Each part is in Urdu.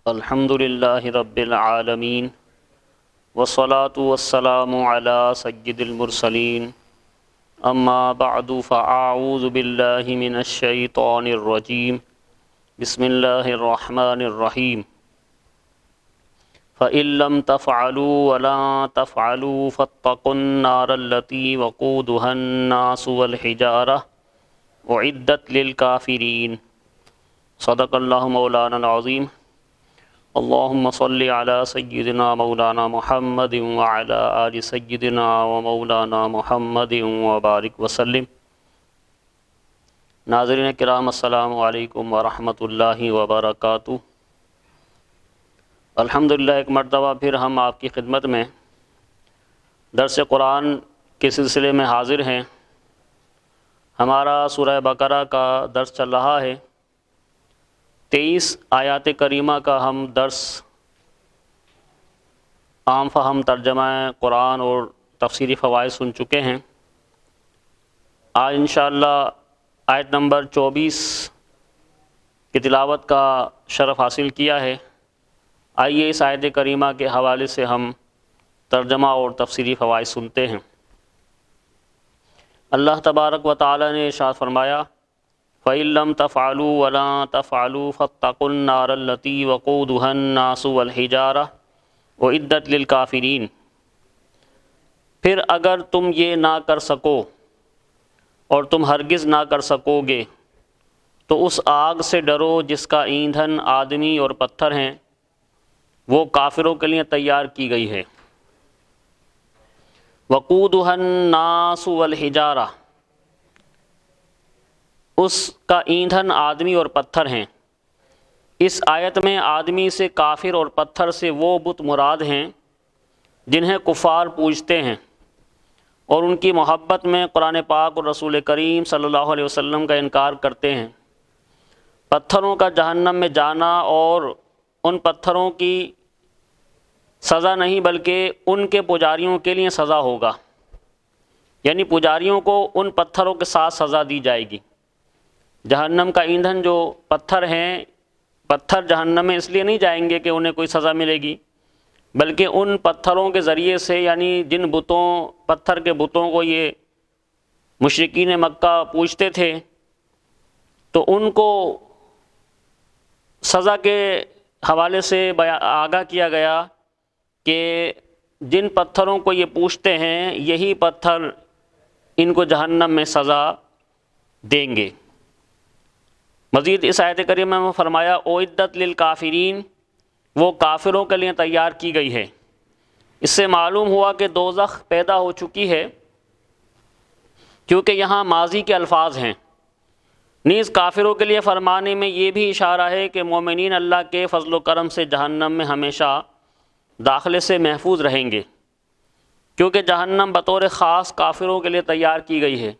الحمد للہ رب العالمین والصلاة والسلام علی سید المرسلین اما بعد فاعوذ باللہ من الشیطان الرجیم بسم اللہ الرحمن الرحیم فَإِن لَّمْ تَفْعَلُوا وَلَا تَفْعَلُوا فَاتَّقُوا النَّارَ الَّتِي وَقُودُهَا النَّاسُ وَالْحِجَارَةُ أُعِدَّتْ لِلْكَافِرِينَ صدق اللہ مولانا العظیم اللہم صلی علی سیدنا مولانا محمد وعلی آل سیدنا ومولانا محمد وبارک وسلم۔ ناظرین کرام السلام علیکم ورحمۃ اللہ وبرکاتہ۔ الحمدللہ ایک مرتبہ پھر ہم آپ کی خدمت میں درس قرآن کے سلسلے میں حاضر ہیں۔ ہمارا سورہ بقرہ کا درس چل رہا ہے۔ 23 آیات کریمہ کا ہم درس عام فہم ترجمہ قرآن اور تفسیری فوائد سن چکے ہیں۔ آج انشاءاللہ آیت نمبر 24 کی تلاوت کا شرف حاصل کیا ہے۔ آئیے اس آیت کریمہ کے حوالے سے ہم ترجمہ اور تفسیری فوائد سنتے ہیں۔ اللہ تبارک و تعالی نے ارشاد فرمایا فَإِن لَّمْ تَفْعَلُوا وَلَا تَفْعَلُوا فَاتَّقُوا النَّارَ الَّتِي وَقُودُهَا النَّاسُ وَالْحِجَارَةُ أُعِدَّتْ لِلْكَافِرِينَ، پھر اگر تم یہ نہ کر سکو اور تم ہرگز نہ کر سکو گے تو اس آگ سے ڈرو جس کا ایندھن آدمی اور پتھر ہیں، وہ کافروں کے لیے تیار کی گئی ہے۔ وَقُودُهَا النَّاسُ وَالْحِجَارَةُ، اس کا ایندھن آدمی اور پتھر ہیں۔ اس آیت میں آدمی سے کافر اور پتھر سے وہ بت مراد ہیں جنہیں کفار پوجتے ہیں اور ان کی محبت میں قرآن پاک اور رسول کریم صلی اللہ علیہ وسلم کا انکار کرتے ہیں۔ پتھروں کا جہنم میں جانا اور ان پتھروں کی سزا نہیں بلکہ ان کے پجاریوں کے لیے سزا ہوگا، یعنی پجاریوں کو ان پتھروں کے ساتھ سزا دی جائے گی۔ جہنم کا ایندھن جو پتھر ہیں، پتھر جہنم میں اس لیے نہیں جائیں گے کہ انہیں کوئی سزا ملے گی، بلکہ ان پتھروں کے ذریعے سے، یعنی جن بتوں، پتھر کے بتوں کو یہ مشرکین مکہ پوجتے تھے، تو ان کو سزا کے حوالے سے آگاہ کیا گیا کہ جن پتھروں کو یہ پوجتے ہیں یہی پتھر ان کو جہنم میں سزا دیں گے۔ مزید اس آیت کریمہ میں فرمایا اعدت للکافرین، وہ کافروں کے لیے تیار کی گئی ہے۔ اس سے معلوم ہوا کہ دوزخ پیدا ہو چکی ہے، کیونکہ یہاں ماضی کے الفاظ ہیں۔ نیز کافروں کے لیے فرمانے میں یہ بھی اشارہ ہے کہ مومنین اللہ کے فضل و کرم سے جہنم میں ہمیشہ داخلے سے محفوظ رہیں گے، کیونکہ جہنم بطور خاص کافروں کے لیے تیار کی گئی ہے۔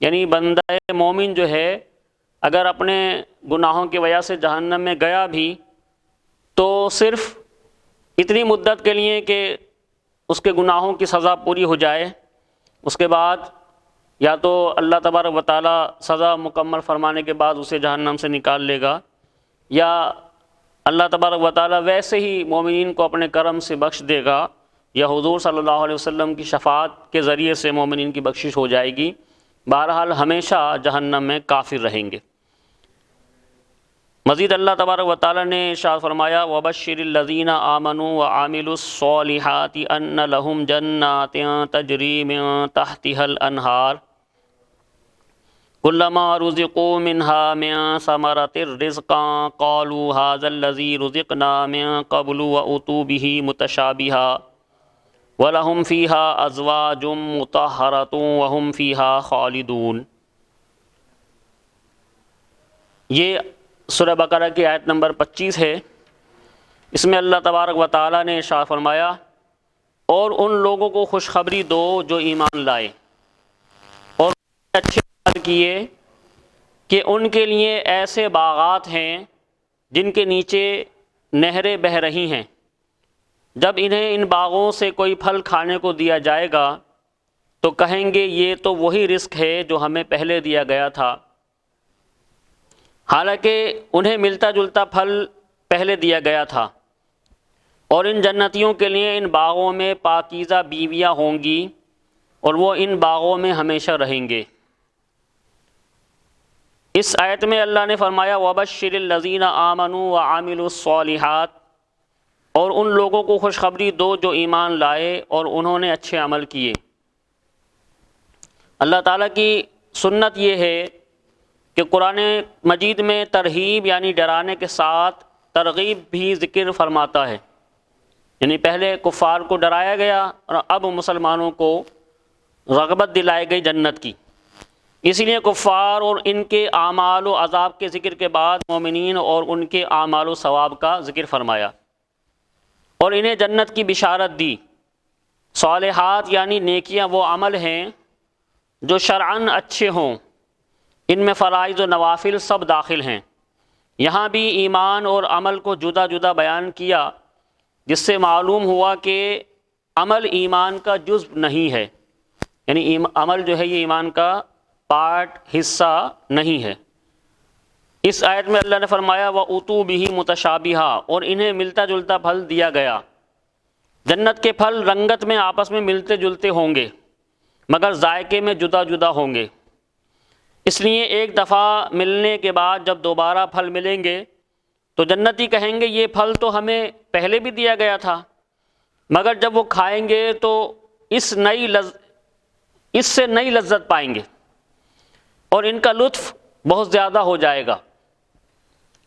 یعنی بندہ مومن جو ہے اگر اپنے گناہوں کی وجہ سے جہنم میں گیا بھی تو صرف اتنی مدت کے لیے کہ اس کے گناہوں کی سزا پوری ہو جائے، اس کے بعد یا تو اللہ تبارک و تعالی سزا مکمل فرمانے کے بعد اسے جہنم سے نکال لے گا، یا اللہ تبارک و تعالی ویسے ہی مومنین کو اپنے کرم سے بخش دے گا، یا حضور صلی اللہ علیہ وسلم کی شفاعت کے ذریعے سے مومنین کی بخشش ہو جائے گی۔ بہرحال ہمیشہ جہنم میں کافر رہیں گے۔ مزید اللہ تبارک و تعالی نے ارشاد فرمایا وَبَشِّرِ الَّذِينَ آمَنُوا وَعَمِلُوا الصَّالِحَاتِ أَنَّ لَهُمْ جَنَّاتٍ تَجْرِي مِن تَحْتِهَا الْأَنْهَارُ كُلَّمَا رُزِقُوا مِنْهَا مِن ثَمَرَةٍ رِزْقًا قَالُوا هَذَا الَّذِي رُزِقْنَا مِن قَبْلُ وَأُتُوا بِهِ مُتَشَابِهًا وَلَهُمْ فِيهَا أَزْوَاجٌ مُطَهَّرَةٌ وَهُمْ فِيهَا خَالِدُونَ۔ یہ سورہ بقرہ کی آیت نمبر 25 ہے۔ اس میں اللہ تبارک و تعالی نے ارشاد فرمایا اور ان لوگوں کو خوشخبری دو جو ایمان لائے اور اچھے عمل کیے کہ ان کے لیے ایسے باغات ہیں جن کے نیچے نہریں بہہ رہی ہیں۔ جب انہیں ان باغوں سے کوئی پھل کھانے کو دیا جائے گا تو کہیں گے یہ تو وہی رزق ہے جو ہمیں پہلے دیا گیا تھا۔ حالانکہ انہیں ملتا جلتا پھل پہلے دیا گیا تھا، اور ان جنتیوں کے لیے ان باغوں میں پاکیزہ بیویاں ہوں گی اور وہ ان باغوں میں ہمیشہ رہیں گے۔ اس آیت میں اللہ نے فرمایا وَبَشِّرِ الَّذِينَ آمَنُوا وَعَمِلُوا الصَّالِحَاتِ، اور ان لوگوں کو خوشخبری دو جو ایمان لائے اور انہوں نے اچھے عمل کیے۔ اللہ تعالیٰ کی سنت یہ ہے کہ قرآن مجید میں ترہیب یعنی ڈرانے کے ساتھ ترغیب بھی ذکر فرماتا ہے، یعنی پہلے کفار کو ڈرایا گیا اور اب مسلمانوں کو رغبت دلائی گئی جنت کی۔ اس لیے کفار اور ان کے اعمال و عذاب کے ذکر کے بعد مومنین اور ان کے اعمال و ثواب کا ذکر فرمایا اور انہیں جنت کی بشارت دی۔ صالحات یعنی نیکیاں وہ عمل ہیں جو شرعاً اچھے ہوں، ان میں فرائض و نوافل سب داخل ہیں۔ یہاں بھی ایمان اور عمل کو جدا جدا بیان کیا، جس سے معلوم ہوا کہ عمل ایمان کا جزء نہیں ہے، یعنی عمل جو ہے یہ ایمان کا پارٹ حصہ نہیں ہے۔ اس آیت میں اللہ نے فرمایا وَأُوتُوا بِهِ مُتَشَابِهًا، اور انہیں ملتا جلتا پھل دیا گیا۔ جنت کے پھل رنگت میں آپس میں ملتے جلتے ہوں گے مگر ذائقے میں جدا جدا ہوں گے۔ اس لیے ایک دفعہ ملنے کے بعد جب دوبارہ پھل ملیں گے تو جنتی کہیں گے یہ پھل تو ہمیں پہلے بھی دیا گیا تھا، مگر جب وہ کھائیں گے تو اس سے نئی لذت پائیں گے اور ان کا لطف بہت زیادہ ہو جائے گا۔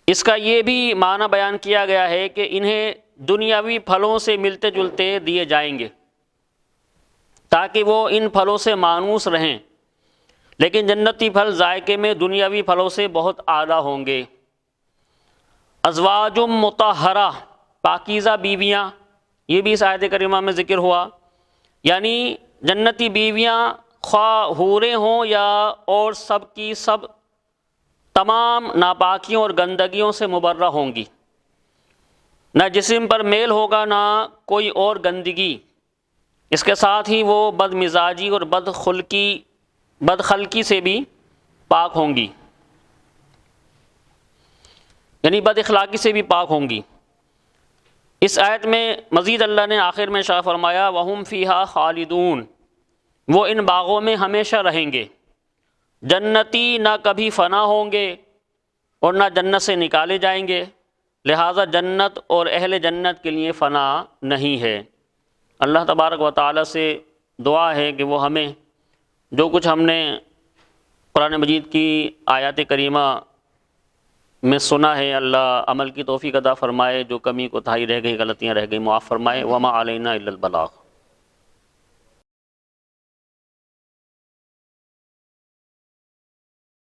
اس کا یہ بھی معنی بیان کیا گیا ہے کہ انہیں دنیاوی پھلوں سے ملتے جلتے دیے جائیں گے تاکہ وہ ان پھلوں سے مانوس رہیں، لیکن جنتی پھل ذائقے میں دنیاوی پھلوں سے بہت اعلیٰ ہوں گے۔ ازواج مطہرہ، پاکیزہ بیویاں، یہ بھی اس آیت کریمہ میں ذکر ہوا، یعنی جنتی بیویاں خواہ حوریں ہوں یا اور سب کی سب تمام ناپاکیوں اور گندگیوں سے مبرہ ہوں گی، نہ جسم پر میل ہوگا نہ کوئی اور گندگی۔ اس کے ساتھ ہی وہ بد مزاجی اور بدخلقی سے بھی پاک ہوں گی، یعنی بد اخلاقی سے بھی پاک ہوں گی۔ اس آیت میں مزید اللہ نے آخر میں ارشاد فرمایا وَهُمْ فِيهَا خَالِدُونَ، وہ ان باغوں میں ہمیشہ رہیں گے۔ جنتی نہ کبھی فنا ہوں گے اور نہ جنت سے نکالے جائیں گے، لہٰذا جنت اور اہل جنت کے لیے فنا نہیں ہے۔ اللہ تبارک و تعالیٰ سے دعا ہے کہ وہ ہمیں جو کچھ ہم نے قرآن مجید کی آیات کریمہ میں سنا ہے، اللہ عمل کی توفیق عطا فرمائے، جو کمی کوتاہی رہ گئی، غلطیاں رہ گئی معاف فرمائے۔ وما علینا الا البلاغ۔